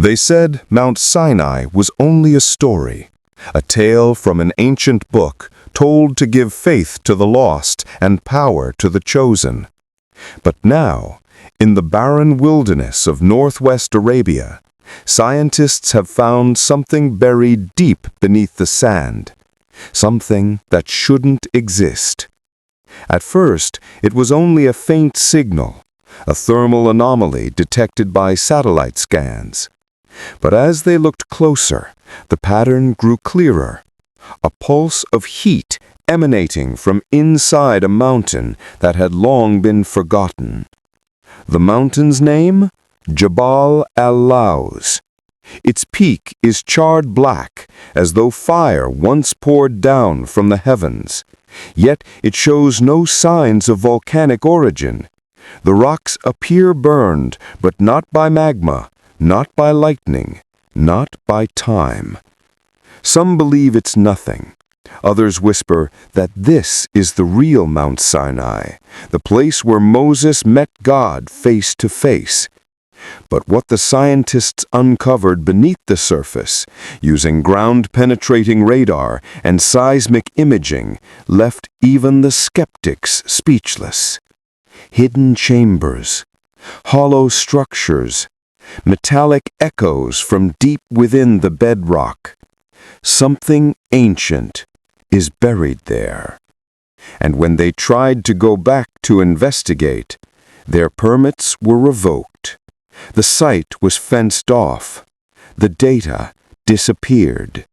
They said Mount Sinai was only a story, a tale from an ancient book told to give faith to the lost and power to the chosen. But now, in the barren wilderness of northwest Arabia, scientists have found something buried deep beneath the sand, something that shouldn't exist. At first, it was only a faint signal, a thermal anomaly detected by satellite scans. But as they looked closer, the pattern grew clearer, a pulse of heat emanating from inside a mountain that had long been forgotten. The mountain's name? Jabal al-Lawz. Its peak is charred black, as though fire once poured down from the heavens. Yet it shows no signs of volcanic origin. The rocks appear burned, but not by magma, not by lightning, not by time. Some believe it's nothing. Others whisper that this is the real Mount Sinai, the place where Moses met God face to face. But what the scientists uncovered beneath the surface, using ground-penetrating radar and seismic imaging, left even the skeptics speechless. Hidden chambers, hollow structures, metallic echoes from deep within the bedrock. Something ancient is buried there. And when they tried to go back to investigate, their permits were revoked. The site was fenced off. The data disappeared.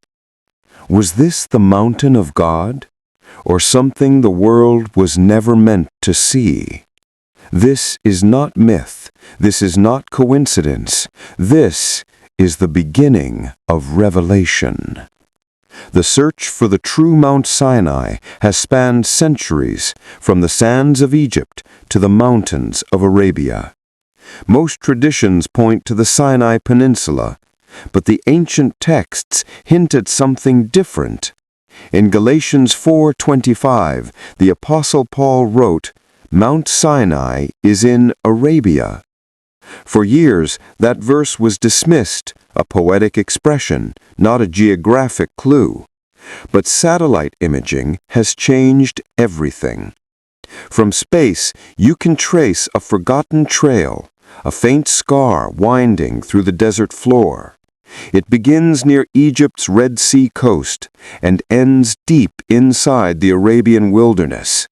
Was this the mountain of God, or something the world was never meant to see? This is not myth. This is not coincidence. This is the beginning of revelation. The search for the true Mount Sinai has spanned centuries, from the sands of Egypt to the mountains of Arabia. Most traditions point to the Sinai Peninsula, but the ancient texts hint at something different. In Galatians 4:25, the Apostle Paul wrote, "Mount Sinai is in Arabia." For years, that verse was dismissed, a poetic expression, not a geographic clue. But satellite imaging has changed everything. From space, you can trace a forgotten trail, a faint scar winding through the desert floor. It begins near Egypt's Red Sea coast and ends deep inside the Arabian wilderness.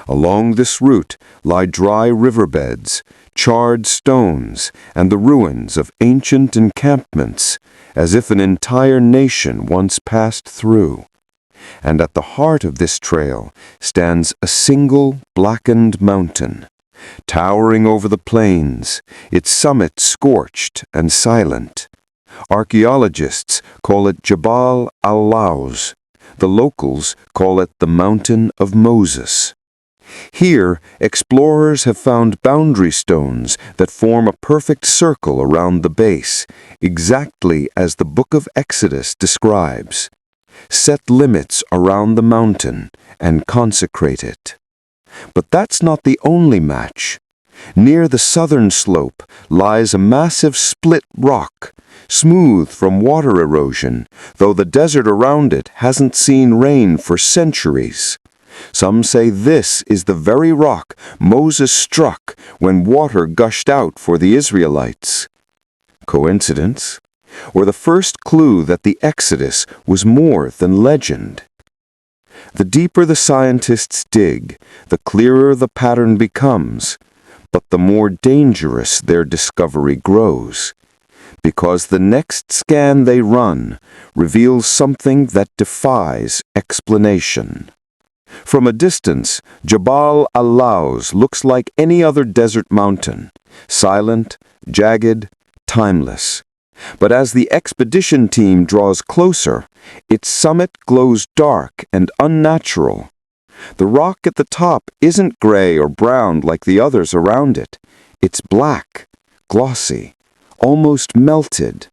Along this route lie dry riverbeds, charred stones, and the ruins of ancient encampments, as if an entire nation once passed through. And at the heart of this trail stands a single blackened mountain, towering over the plains, its summit scorched and silent. Archaeologists call it Jabal al-Lawz. The locals call it the Mountain of Moses. Here, explorers have found boundary stones that form a perfect circle around the base, exactly as the Book of Exodus describes. Set limits around the mountain and consecrate it. But that's not the only match. Near the southern slope lies a massive split rock, smooth from water erosion, though the desert around it hasn't seen rain for centuries. Some say this is the very rock Moses struck when water gushed out for the Israelites. Coincidence? Or the first clue that the Exodus was more than legend? The deeper the scientists dig, the clearer the pattern becomes, but the more dangerous their discovery grows, because the next scan they run reveals something that defies explanation. From a distance, Jabal al-Lawz looks like any other desert mountain, silent, jagged, timeless. But as the expedition team draws closer, its summit glows dark and unnatural. The rock at the top isn't gray or brown like the others around it. It's black, glossy, almost melted.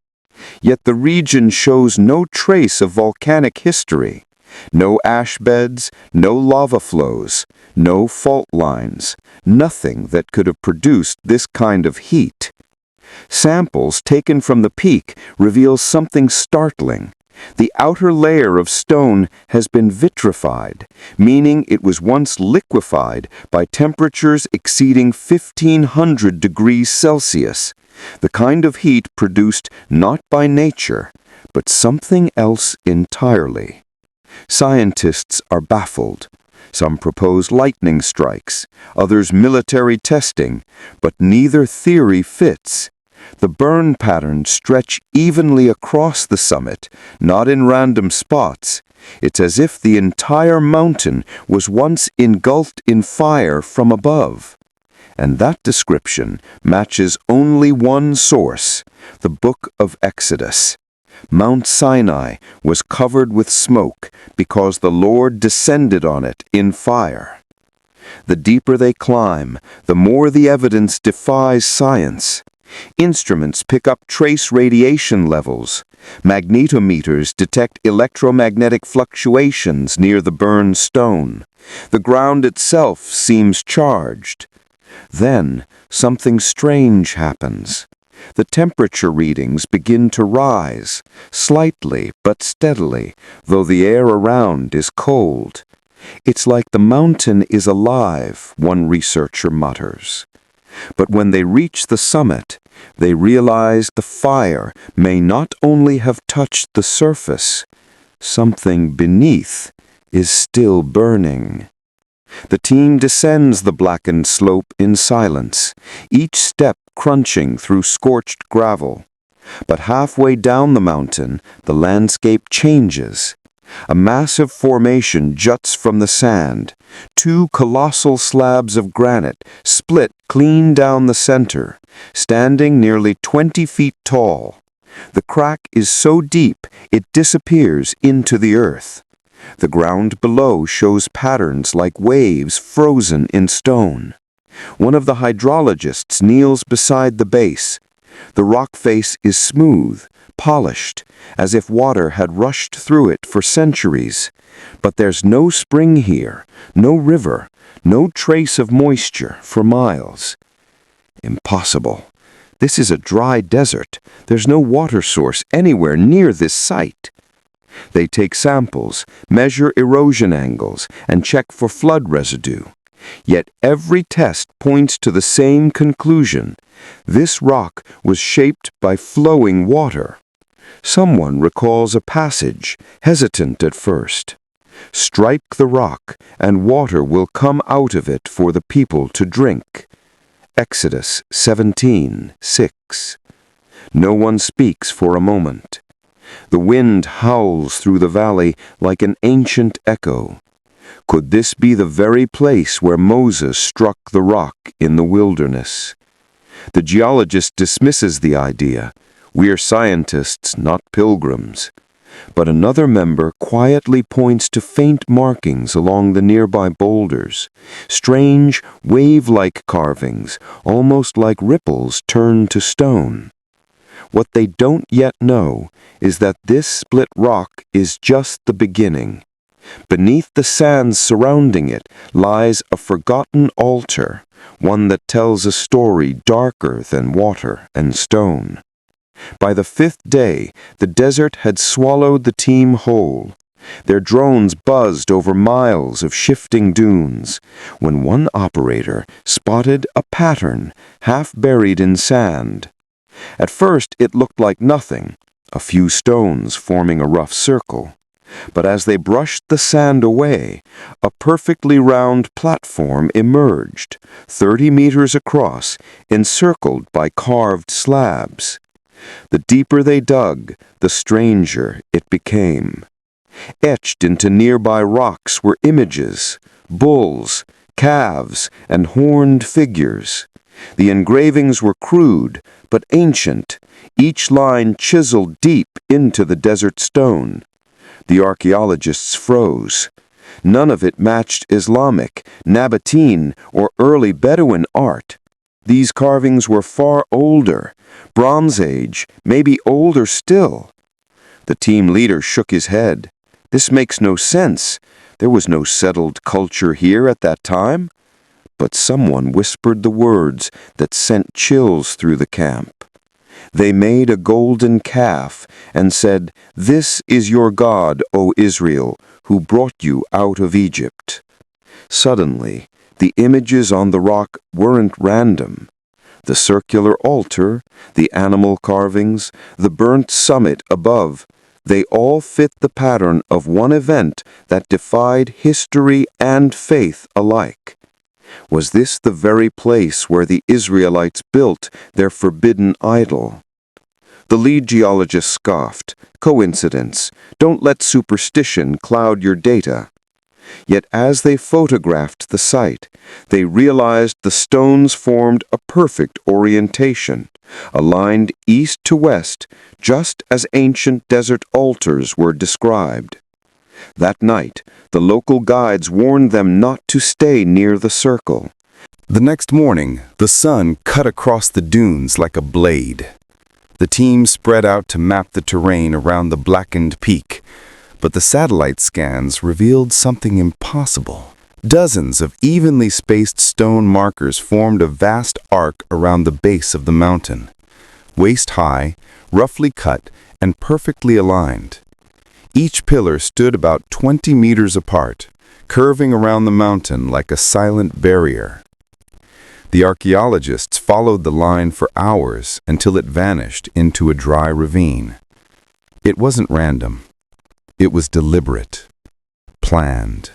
Yet the region shows no trace of volcanic history. No ash beds, no lava flows, no fault lines, nothing that could have produced this kind of heat. Samples taken from the peak reveal something startling. The outer layer of stone has been vitrified, meaning it was once liquefied by temperatures exceeding 1500 degrees Celsius, the kind of heat produced not by nature, but something else entirely. Scientists are baffled. Some propose lightning strikes, others military testing, but neither theory fits. The burn patterns stretch evenly across the summit, not in random spots. It's as if the entire mountain was once engulfed in fire from above. And that description matches only one source, the Book of Exodus. Mount Sinai was covered with smoke because the Lord descended on it in fire. The deeper they climb, the more the evidence defies science. Instruments pick up trace radiation levels. Magnetometers detect electromagnetic fluctuations near the burned stone. The ground itself seems charged. Then, something strange happens. The temperature readings begin to rise, slightly but steadily, though the air around is cold. It's like the mountain is alive, one researcher mutters. But when they reach the summit, they realize the fire may not only have touched the surface, something beneath is still burning. The team descends the blackened slope in silence, each step crunching through scorched gravel. But halfway down the mountain, the landscape changes. A massive formation juts from the sand. Two colossal slabs of granite split clean down the center, standing nearly 20 feet tall. The crack is so deep it disappears into the earth. The ground below shows patterns like waves frozen in stone. One of the hydrologists kneels beside the base. The rock face is smooth, polished, as if water had rushed through it for centuries. But there's no spring here, no river, no trace of moisture for miles. Impossible. This is a dry desert. There's no water source anywhere near this site. They take samples, measure erosion angles, and check for flood residue. Yet every test points to the same conclusion. This rock was shaped by flowing water. Someone recalls a passage, hesitant at first. Strike the rock, and water will come out of it for the people to drink. Exodus 17:6. No one speaks for a moment. The wind howls through the valley like an ancient echo. Could this be the very place where Moses struck the rock in the wilderness? The geologist dismisses the idea. We're scientists, not pilgrims. But another member quietly points to faint markings along the nearby boulders, strange, wave-like carvings, almost like ripples turned to stone. What they don't yet know is that this split rock is just the beginning. Beneath the sands surrounding it lies a forgotten altar, one that tells a story darker than water and stone. By the 5th day, the desert had swallowed the team whole. Their drones buzzed over miles of shifting dunes, when one operator spotted a pattern half buried in sand. At first it looked like nothing, a few stones forming a rough circle. But as they brushed the sand away, a perfectly round platform emerged, 30 meters across, encircled by carved slabs. The deeper they dug, the stranger it became. Etched into nearby rocks were images, bulls, calves, and horned figures. The engravings were crude, but ancient, each line chiseled deep into the desert stone. The archaeologists froze. None of it matched Islamic, Nabatean, or early Bedouin art. These carvings were far older, Bronze Age, maybe older still. The team leader shook his head. This makes no sense. There was no settled culture here at that time. But someone whispered the words that sent chills through the camp. They made a golden calf and said, "This is your God, O Israel, who brought you out of Egypt." Suddenly, the images on the rock weren't random. The circular altar, the animal carvings, the burnt summit above, they all fit the pattern of one event that defied history and faith alike. Was this the very place where the Israelites built their forbidden idol? The lead geologist scoffed. "Coincidence. Don't let superstition cloud your data." Yet as they photographed the site, they realized the stones formed a perfect orientation, aligned east to west, just as ancient desert altars were described. That night, the local guides warned them not to stay near the circle. The next morning, the sun cut across the dunes like a blade. The team spread out to map the terrain around the blackened peak, but the satellite scans revealed something impossible. Dozens of evenly spaced stone markers formed a vast arc around the base of the mountain, waist-high, roughly cut, and perfectly aligned. Each pillar stood about 20 meters apart, curving around the mountain like a silent barrier. The archaeologists followed the line for hours until it vanished into a dry ravine. It wasn't random. It was deliberate, planned.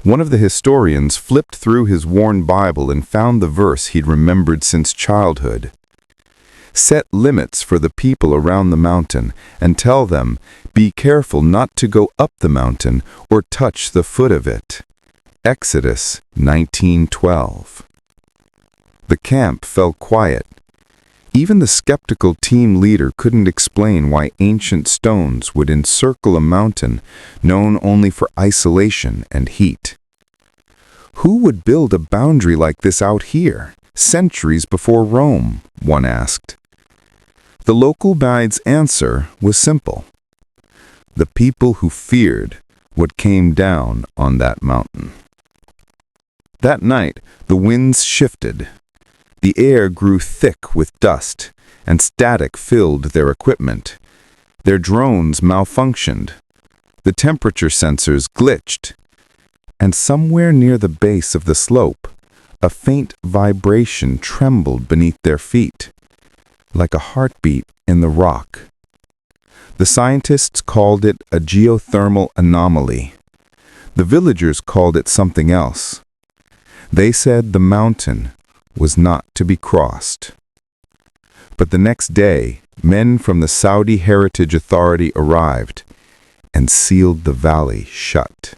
One of the historians flipped through his worn Bible and found the verse he'd remembered since childhood. "Set limits for the people around the mountain and tell them, be careful not to go up the mountain or touch the foot of it." Exodus 19:12. The camp fell quiet. Even the skeptical team leader couldn't explain why ancient stones would encircle a mountain known only for isolation and heat. Who would build a boundary like this out here, centuries before Rome? One asked. The local guide's answer was simple. The people who feared what came down on that mountain. That night, the winds shifted. The air grew thick with dust, and static filled their equipment. Their drones malfunctioned. The temperature sensors glitched. And somewhere near the base of the slope, a faint vibration trembled beneath their feet, like a heartbeat in the rock. The scientists called it a geothermal anomaly. The villagers called it something else. They said the mountain was not to be crossed. But the next day, men from the Saudi Heritage Authority arrived and sealed the valley shut.